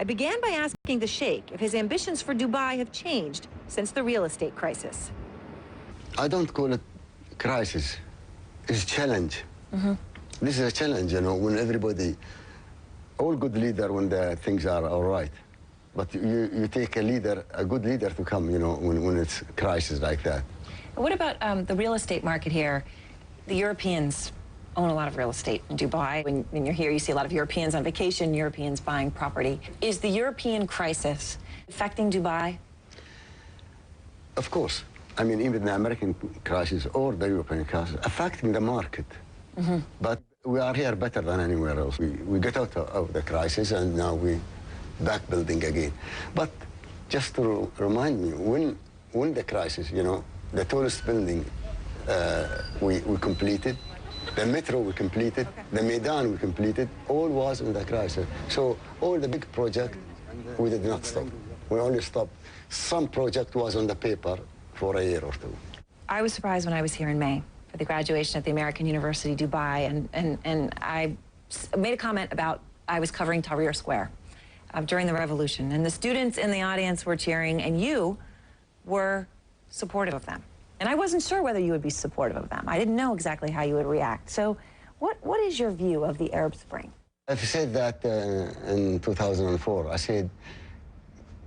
I began by asking the Sheikh if his ambitions for Dubai have changed since the real estate crisis. I don't call it crisis. It's a challenge. This is a challenge, you know, when everybody, all good leader when the things are all right. But you take a leader, a good leader to come, you know, when it's a crisis like that. What about the real estate market here? The Europeans own a lot of real estate in Dubai. When you're here, you see a lot of Europeans on vacation, Europeans buying property. Is the European crisis affecting Dubai? Of course. I mean, even the American crisis or the European crisis affecting the market. But we are here better than anywhere else. We get out of the crisis and now we back building again. But just to remind me, when the crisis, you know, the tallest building we completed, the metro we completed, the Maidan we completed, all was in the crisis. So all the big project, we did not stop. We only stopped. Some project was on the paper for a year or two. I was surprised when I was here in May for the graduation at the American University Dubai, and I made a comment about I was covering Tahrir Square during the revolution, and the students in the audience were cheering, and you were supportive of them. And I wasn't sure whether you would be supportive of them. I didn't know exactly how you would react. So what is your view of the Arab Spring? I said that in 2004. I said,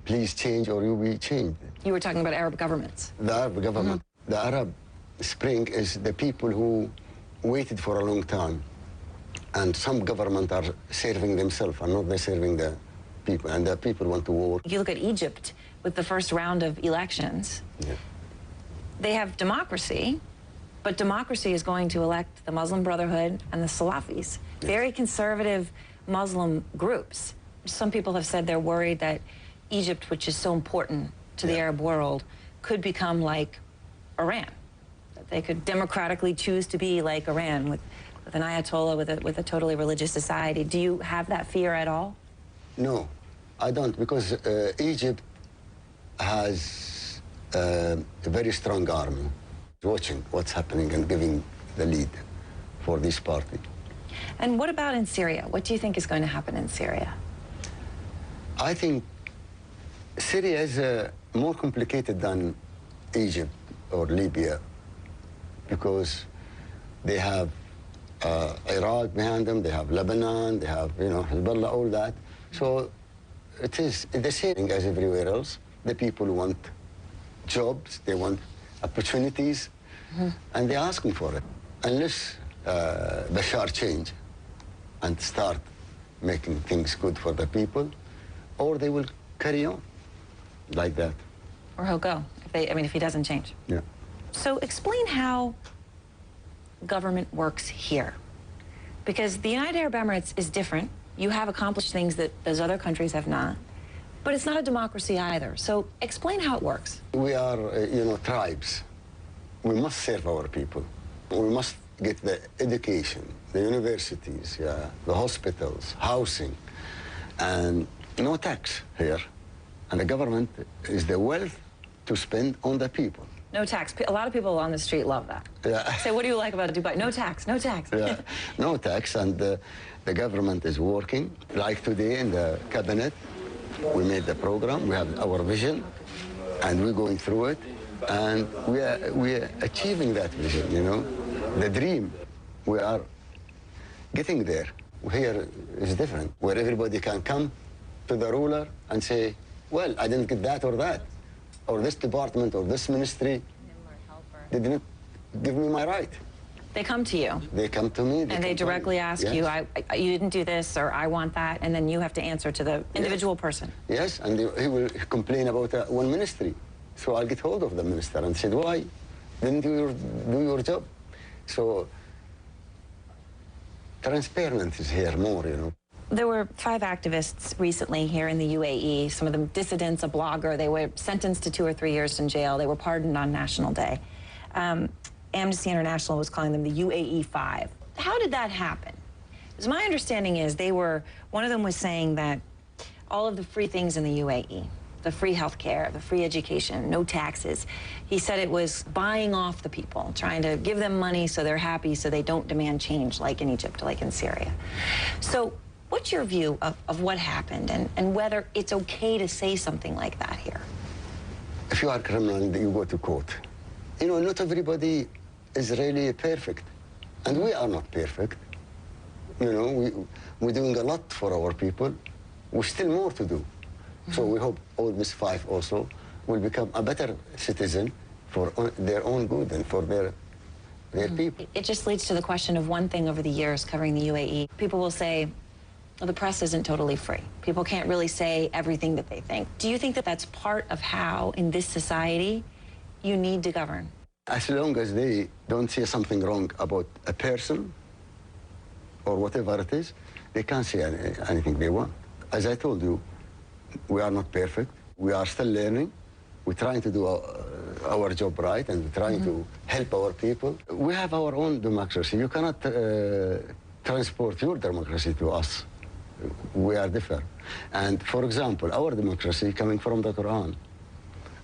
please change or you'll be changed. You were talking about Arab governments. The Arab government. The Arab Spring is the people who waited for a long time. And some government are serving themselves and not they serving the people. And the people want to war. If you look at Egypt with the first round of elections, they have democracy, but democracy is going to elect the Muslim Brotherhood and the Salafis, very conservative Muslim groups. Some people have said they're worried that Egypt, which is so important to the Arab world, could become like Iran. That they could democratically choose to be like Iran with an Ayatollah, with a totally religious society. Do you have that fear at all? No, I don't, because Egypt has a very strong army watching what's happening and giving the lead for this party. And what about in Syria? What do you think is going to happen in Syria? I think Syria is more complicated than Egypt or Libya because they have Iraq behind them, they have Lebanon, they have, you know, Hezbollah, all that. So it is the same as everywhere else. The people want jobs, they want opportunities, and they're asking for it. Unless Bashar change and start making things good for the people, or they will carry on like that. Or he'll go, if he doesn't change. Yeah. So explain how government works here. Because the United Arab Emirates is different. You have accomplished things that those other countries have not. But it's not a democracy either. So explain how it works. We are, you know, tribes. We must serve our people. We must get the education, the universities, the hospitals, housing, and no tax here. And the government is the wealth to spend on the people. No tax. A lot of people on the street love that. Yeah. Say, what do you like about Dubai? No tax, no tax. Yeah, no tax, and the government is working. Like today in the cabinet, we made the program, we have our vision, and we're going through it, and we are achieving that vision, you know. The dream, we are getting there. Here is different, where everybody can come to the ruler and say, well, I didn't get that or that, or this department or this ministry, they didn't give me my right. They come to you. They come to me. And they directly ask you, you didn't do this, or I want that, and then you have to answer to the individual person. Yes, and he will complain about one ministry. So I'll get hold of the minister and said, why didn't you do your job? So transparency is here more, you know. There were 5 activists recently here in the UAE, some of them dissidents, a blogger. They were sentenced to 2 or 3 years in jail. They were pardoned on National Day. Amnesty International was calling them the UAE 5. How did that happen? Because my understanding is one of them was saying that all of the free things in the UAE, the free health care, the free education, no taxes, he said it was buying off the people, trying to give them money so they're happy so they don't demand change like in Egypt, like in Syria. So What's your view of what happened and whether it's okay to say something like that here? If you are a criminal, you go to court. You know, not everybody is really perfect. And we are not perfect. You know, we're doing a lot for our people. We're still more to do. So we hope all these 5 also will become a better citizen for their own good and for their people. It just leads to the question of one thing over the years covering the UAE. People will say, well, the press isn't totally free. People can't really say everything that they think. Do you think that that's part of how, in this society, you need to govern? As long as they don't say something wrong about a person or whatever it is, they can't say anything they want. As I told you, we are not perfect. We are still learning. We're trying to do our job right, and we're trying to help our people. We have our own democracy. You cannot transport your democracy to us. We are different. And for example, our democracy coming from the Quran.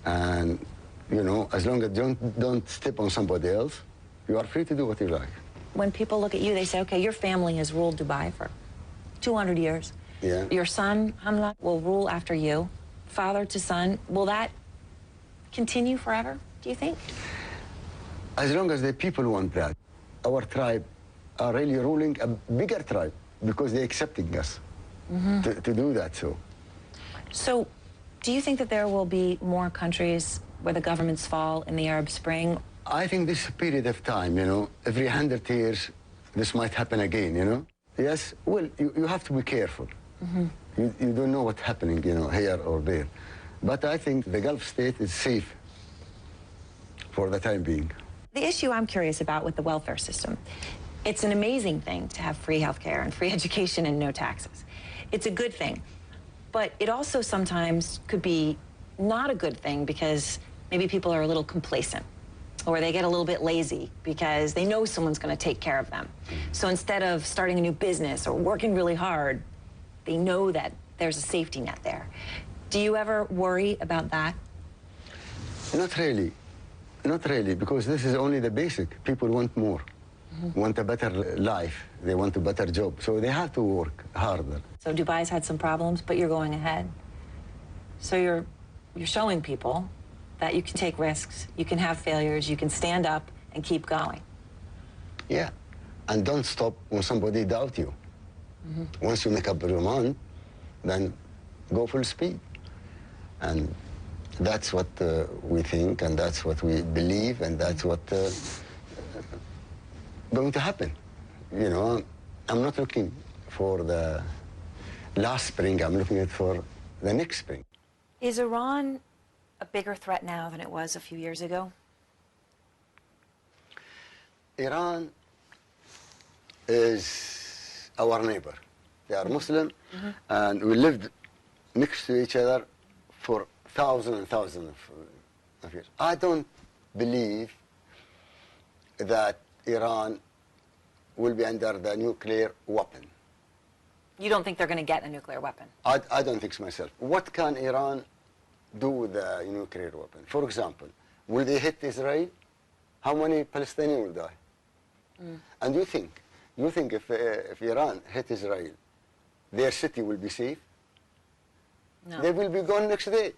And, you know, as long as you don't step on somebody else, you are free to do what you like. When people look at you, they say, okay, your family has ruled Dubai for 200 years. Yeah. Your son, Hamla, will rule after you, father to son. Will that continue forever, do you think? As long as the people want that. Our tribe are really ruling a bigger tribe because they're accepting us to do that. So do you think that there will be more countries where the governments fall in the Arab Spring? I think this period of time, you know, every 100 years, this might happen again, you know? Yes, well, you have to be careful. You don't know what's happening, you know, here or there. But I think the Gulf state is safe for the time being. The issue I'm curious about with the welfare system, it's an amazing thing to have free healthcare and free education and no taxes. It's a good thing. But it also sometimes could be not a good thing because maybe people are a little complacent or they get a little bit lazy because they know someone's going to take care of them. So instead of starting a new business or working really hard, they know that there's a safety net there. Do you ever worry about that? Not really. Not really, because this is only the basic. People want more, want a better life. They want a better job. So they have to work harder. So Dubai's had some problems, but you're going ahead. So you're showing people that you can take risks, you can have failures, you can stand up and keep going. Yeah, and don't stop when somebody doubts you. Once you make up your mind, then go full speed. And that's what we think, and that's what we believe, and that's what going to happen. You know, I'm not looking for the last spring, I'm looking for the next spring. Is Iran a bigger threat now than it was a few years ago? Iran is our neighbor. They are Muslim, and we lived next to each other for thousands and thousands of years. I don't believe that Iran will be under the nuclear weapon. You don't think they're going to get a nuclear weapon? I don't think so myself. What can Iran do with the nuclear weapon? For example, will they hit Israel? How many Palestinians will die? And you think if Iran hit Israel, their city will be safe? No. They will be gone next day.